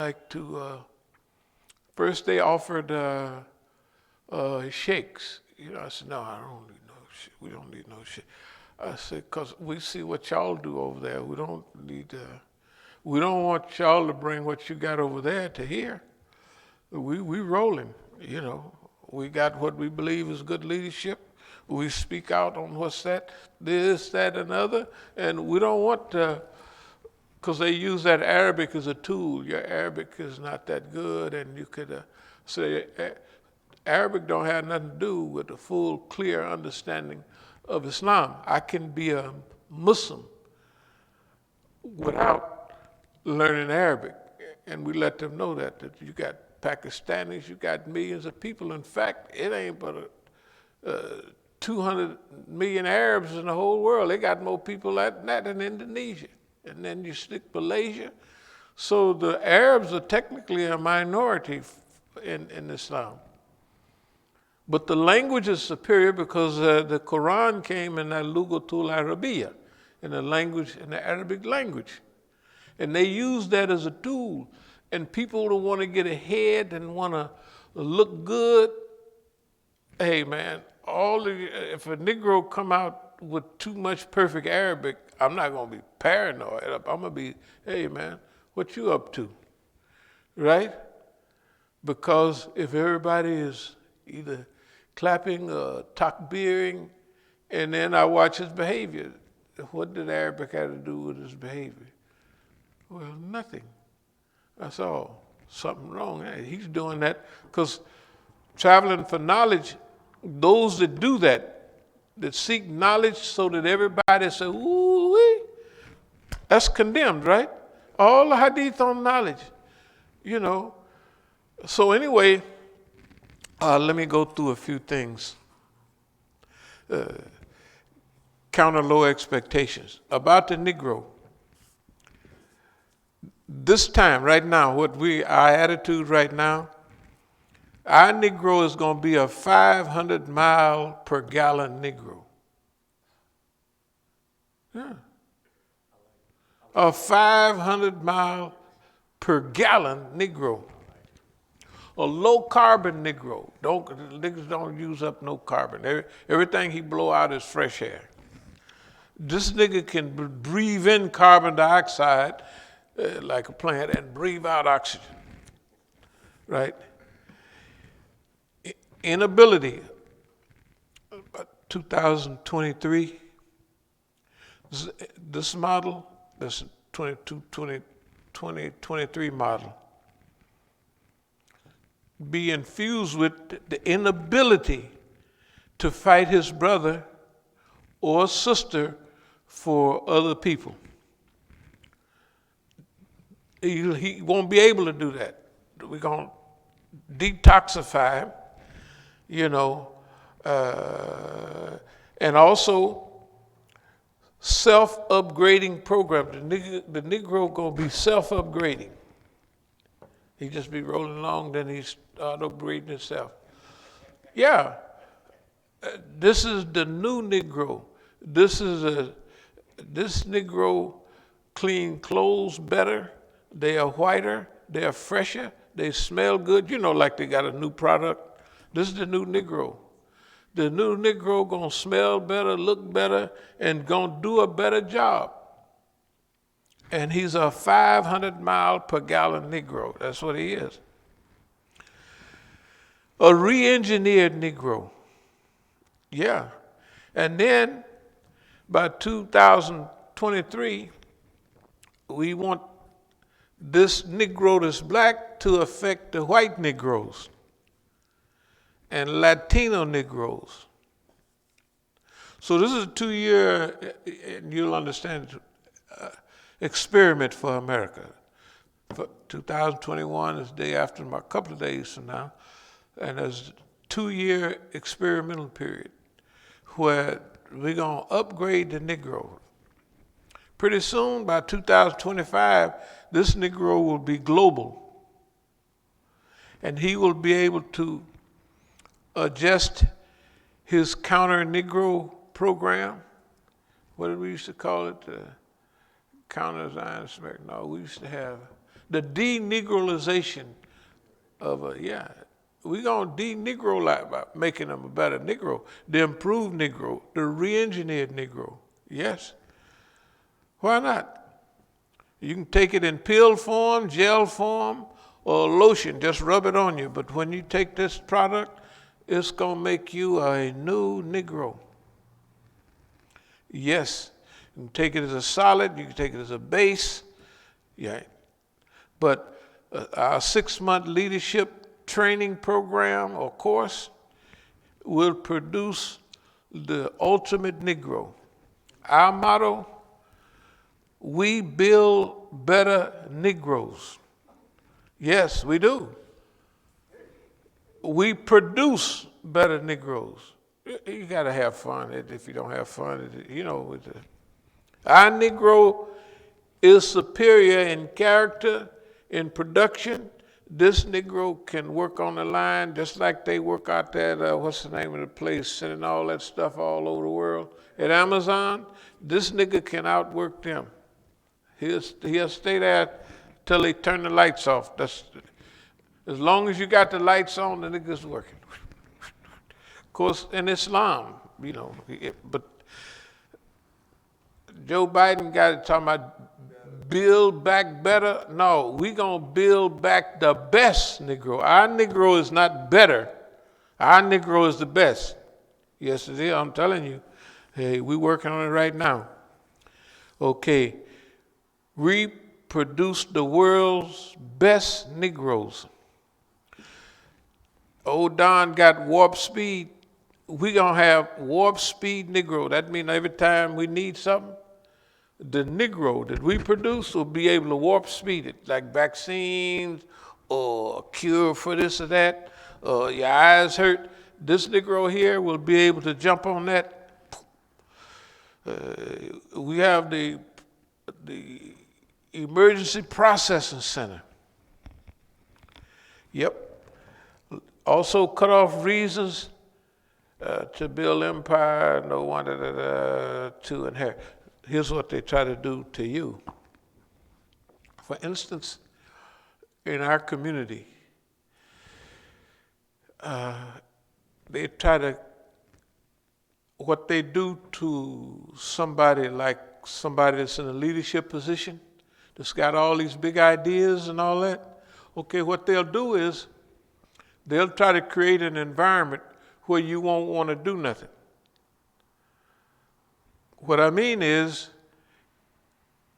like to, first they offered shakes. I said, no, I don't need no shit. We don't need no shit. I said, because we see what y'all do over there. We don't want y'all to bring what you got over there to here. We rolling, We got what we believe is good leadership. We speak out on what's this, that, and other. And we don't want to, because they use that Arabic as a tool. Your Arabic is not that good, and you could say Arabic don't have nothing to do with the full, clear understanding of Islam. I can be a Muslim without learning Arabic, and we let them know that you got Pakistanis, you got millions of people. In fact, it ain't but 200 million Arabs in the whole world. They got more people than that in Indonesia. And then you stick Malaysia. So the Arabs are technically a minority in Islam. But the language is superior because the Quran came in that Lugatul Arabiya, in the Arabic language. And they use that as a tool. And people who want to get ahead and want to look good, hey man, if a Negro come out with too much perfect Arabic, I'm not going to be paranoid. I'm going to be, hey man, what you up to? Right? Because if everybody is either clapping or takbiring, and then I watch his behavior, what did Arabic have to do with his behavior? Well, nothing. That's all. Something wrong. He's doing that because traveling for knowledge, those that do that seek knowledge so that everybody say, ooh, that's condemned, right? All the hadith on knowledge, So anyway, let me go through a few things. Counter low expectations. About the Negro. This time, right now, our attitude right now, our Negro is going to be a 500 mile per gallon Negro. Yeah. A 500 mile per gallon Negro. A low carbon Negro. Niggas don't use up no carbon. Everything he blow out is fresh air. This nigga can breathe in carbon dioxide like a plant and breathe out oxygen, right? Inability, 2023, this model, this 2023 model, be infused with the inability to fight his brother or sister for other people. He won't be able to do that. We're going to detoxify him, and also self-upgrading program. The Negro going to be self-upgrading. He just be rolling along, then he start upgrading himself. Yeah, this is the new Negro. This Negro clean clothes better. They are whiter, they are fresher, they smell good, like they got a new product. This is the new Negro. The new Negro gonna smell better, look better, and gonna do a better job. And he's a 500 mile per gallon Negro. That's what he is. A re-engineered Negro. Yeah. And then by 2023, we want this Negro that's black to affect the white Negroes and Latino Negroes. So this is a 2-year, and you'll understand, experiment for America. For 2021 is the day after, a couple of days from now, and there's a 2-year experimental period where we're going to upgrade the Negro. Pretty soon, by 2025, this Negro will be global. And he will be able to adjust his counter-Negro program. What did we used to call it? Counter-Zionist American. No, we used to have the de-Negroization of we're going to de-Negro by making them a better Negro, the improved Negro, the re-engineered Negro. Yes. Why not? You can take it in pill form, gel form, or lotion. Just rub it on you. But when you take this product, it's going to make you a new Negro. Yes. You can take it as a solid. You can take it as a base. Yeah. But our 6-month leadership training program or course will produce the ultimate Negro. Our motto, we build better Negroes. Yes, we do. We produce better Negroes. You got to have fun. If you don't have fun, our Negro is superior in character, in production. This Negro can work on the line just like they work out there what's the name of the place, sending all that stuff all over the world. At Amazon, this nigga can outwork them. He'll stay there till they turn the lights off. That's as long as you got the lights on, the nigga's working. Of course, in Islam, but Joe Biden got it talking about build back better. No, we gonna build back the best Negro. Our Negro is not better. Our Negro is the best. Yes, it is. I'm telling you. Hey, we working on it right now. Okay. Reproduce the world's best Negroes. Old Don got warp speed. We gonna have warp speed Negro. That means every time we need something, the Negro that we produce will be able to warp speed it, like vaccines or a cure for this or that, or your eyes hurt. This Negro here will be able to jump on that. We have the Emergency Processing Center. Yep. Also cut off reasons to build empire, no one to inherit. Here's what they try to do to you. For instance, in our community, they try to, what they do to somebody that's in a leadership position, that's got all these big ideas and all that, okay, what they'll do is they'll try to create an environment where you won't want to do nothing. What I mean is,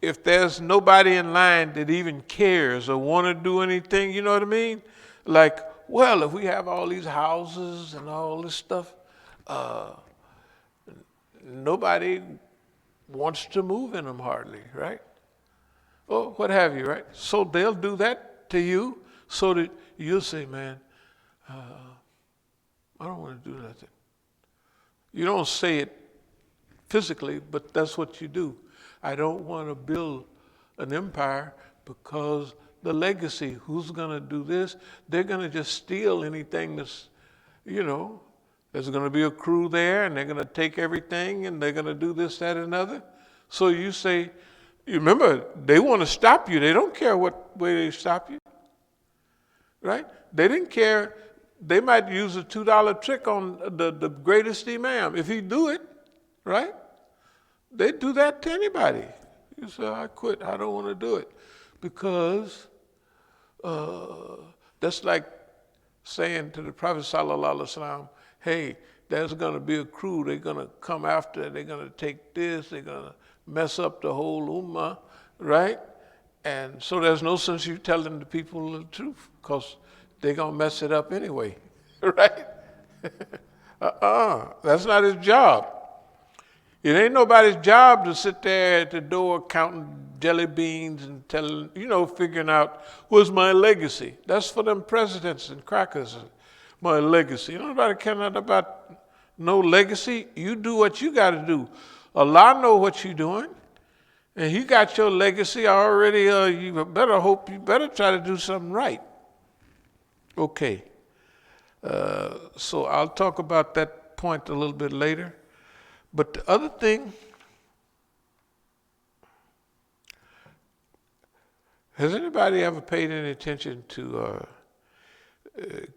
if there's nobody in line that even cares or want to do anything, you know what I mean? Like, well, if we have all these houses and all this stuff, nobody wants to move in them hardly, right? Or what have you, right? So they'll do that to you so that you'll say, man, I don't want to do nothing. You don't say it physically, but that's what you do. I don't want to build an empire because the legacy, who's going to do this? They're going to just steal anything that's, there's going to be a crew there and they're going to take everything and they're going to do this, that, and another. So you say, you remember, they want to stop you. They don't care what way they stop you, right? They didn't care. They might use a $2 trick on the greatest Imam. If he do it, right? They do that to anybody. You say, I quit. I don't want to do it. Because that's like saying to the Prophet sallallahu alaihi wasallam, hey, there's going to be a crew. They're going to come after. They're going to take this. They're going to mess up the whole ummah, right? And so there's no sense you telling the people the truth because they're going to mess it up anyway, right? That's not his job. It ain't nobody's job to sit there at the door counting jelly beans and telling, figuring out what's my legacy. That's for them presidents and crackers, my legacy. Nobody care nothing about no legacy. You do what you got to do. Allah know what you're doing, and He got your legacy already. You better try to do something right. Okay. So I'll talk about that point a little bit later. But the other thing, Has anybody ever paid any attention to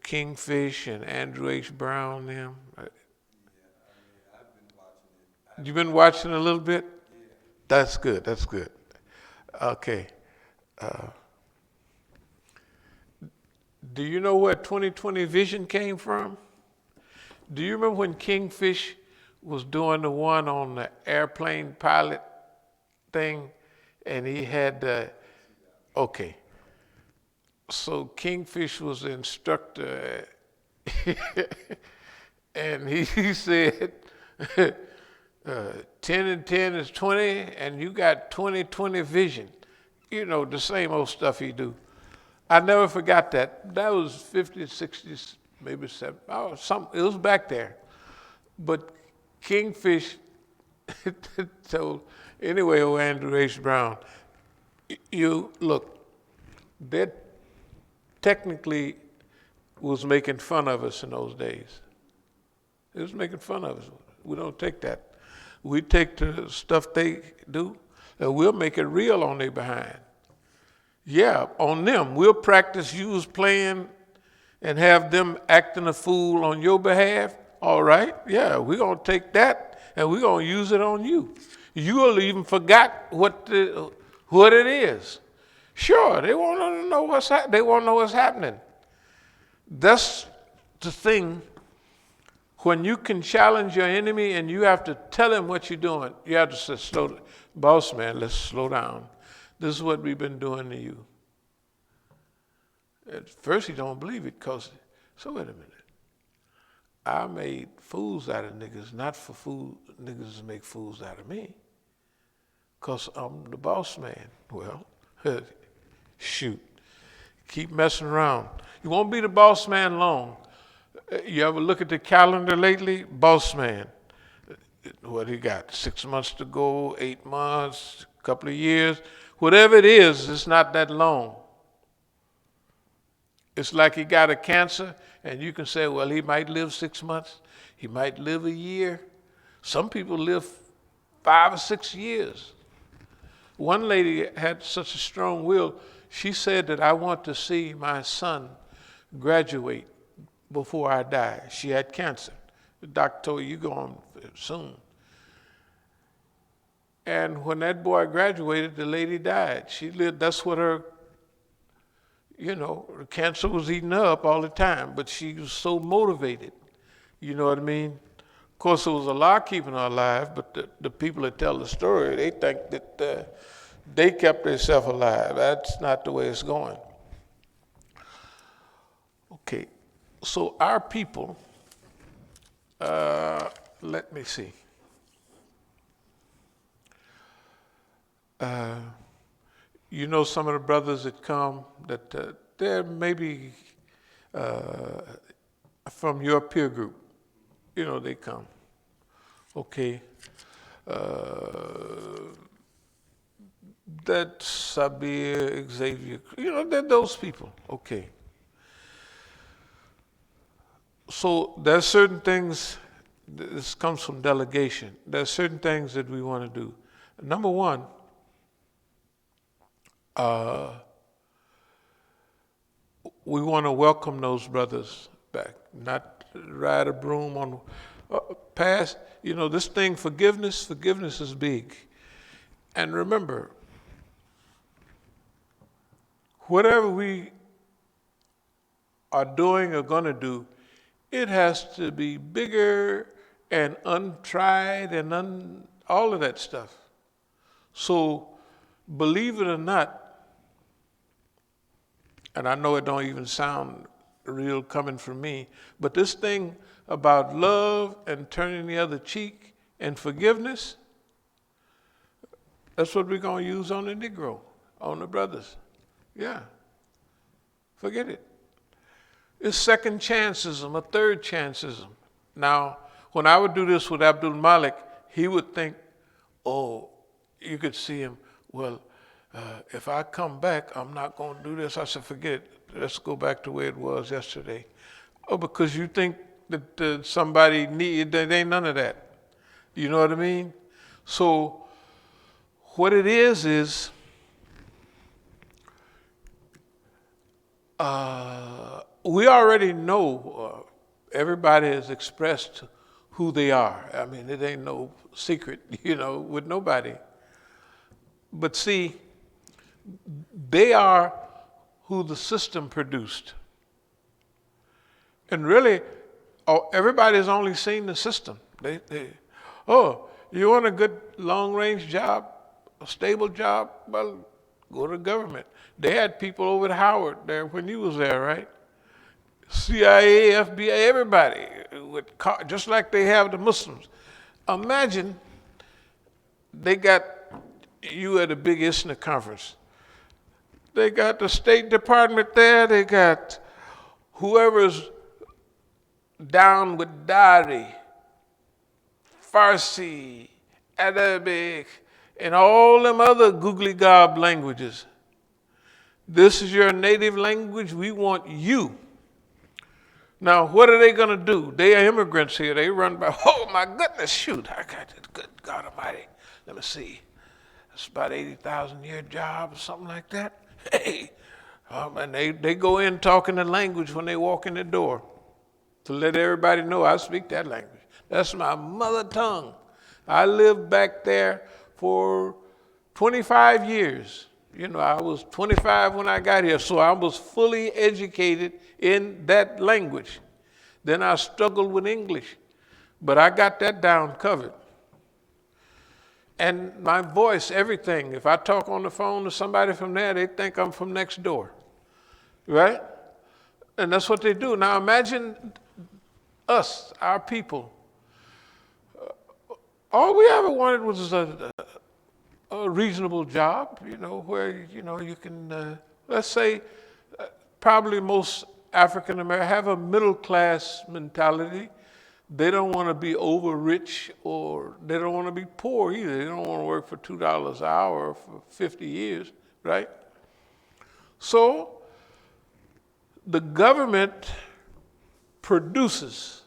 Kingfish and Andrew H. Brown them? You've been watching a little bit? That's good. That's good. Okay. Do you know where 2020 vision came from? Do you remember when Kingfish was doing the one on the airplane pilot thing, and he had okay. So Kingfish was the instructor, and he said, 10 and 10 is 20, and you got 20/20 vision. You know, the same old stuff he do. I never forgot that. That was 50s, 60s, maybe 70s. Oh, it was back there. But Kingfish told, anyway, old Andrew H. Brown, you look, that technically was making fun of us in those days. It was making fun of us. We don't take that. We take the stuff they do, and we'll make it real on their behind. Yeah, on them. We'll practice you was playing and have them acting a fool on your behalf. All right, yeah, we're going to take that and we're going to use it on you. You will even forgot what it is. Sure, they want to know they want to know what's happening. That's the thing. When you can challenge your enemy and you have to tell him what you're doing, you have to say, boss man, let's slow down. This is what we've been doing to you. At first he don't believe it because, so wait a minute. I made fools out of niggas, not for niggas to make fools out of me. Because I'm the boss man. Well, shoot. Keep messing around. You won't be the boss man long. You ever look at the calendar lately? Boss man. What he got? 6 months to go, 8 months, a couple of years. Whatever it is, it's not that long. It's like he got a cancer, and you can say, well, he might live 6 months. He might live a year. Some people live 5 or 6 years. One lady had such a strong will, she said that I want to see my son graduate before I die. She had cancer. The doctor told her, you're going soon. And when that boy graduated, the lady died. She lived, that's what her, her cancer was eating her up all the time, but she was so motivated. You know what I mean? Of course, it was a lie keeping her alive, but the people that tell the story, they think that they kept themselves alive. That's not the way it's going. Okay, so our people, let me see. Some of the brothers that come, that they're maybe from your peer group. They come. Okay. That's Sabir, Xavier, they're those people. Okay. So there's certain things, this comes from delegation. There's certain things that we want to do. Number one, we want to welcome those brothers back, not ride a broom on past. This thing, forgiveness is big. And remember, whatever we are doing or going to do, it has to be bigger and untried and all of that stuff. So, believe it or not, and I know it don't even sound real coming from me, but this thing about love and turning the other cheek and forgiveness, that's what we're going to use on the Negro, on the brothers. Yeah. Forget it. It's second chanceism, a third chanceism. Now, when I would do this with Abdul Malik, he would think, oh, you could see him, well, if I come back, I'm not going to do this. I said, forget it. Let's go back to where it was yesterday. Oh, because you think that somebody there ain't none of that. You know what I mean? So what it is We already know, everybody has expressed who they are. I mean, it ain't no secret, with nobody. But see, they are who the system produced. And really, everybody's only seen the system. Oh, you want a good long-range job, a stable job? Well, go to the government. They had people over at Howard there when you was there, right? CIA, FBI, everybody, just like they have the Muslims. Imagine they got you at a big ISNA conference. They got the State Department there. They got whoever's down with Dari, Farsi, Arabic, and all them other googly gob languages. This is your native language. We want you. Now, what are they going to do? They are immigrants here. They run by, oh my goodness, shoot, I got it. Good God Almighty. Let me see. It's about 80,000 a year job or something like that. Hey, and they go in talking the language when they walk in the door to let everybody know I speak that language. That's my mother tongue. I lived back there for 25 years. I was 25 when I got here, so I was fully educated in that language. Then I struggled with English, but I got that down covered. And my voice, everything, if I talk on the phone to somebody from there, they think I'm from next door, right? And that's what they do. Now imagine us, our people. All we ever wanted was a reasonable job, where, you can, let's say, probably most African Americans have a middle class mentality. They don't want to be over rich, or they don't want to be poor either. They don't want to work for $2 an hour for 50 years, right? So the government produces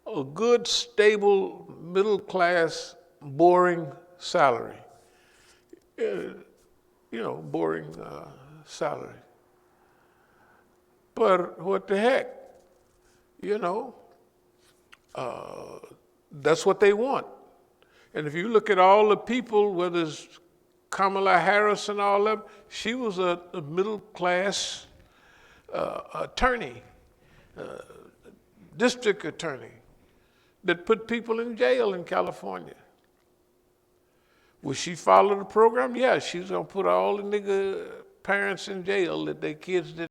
a good, stable, middle class, boring salary. Boring salary. But what the heck? That's what they want. And if you look at all the people, whether it's Kamala Harris and all of them, she was a middle class attorney, district attorney, that put people in jail in California. Will she follow the program? Yeah, she's gonna put all the nigga parents in jail that their kids did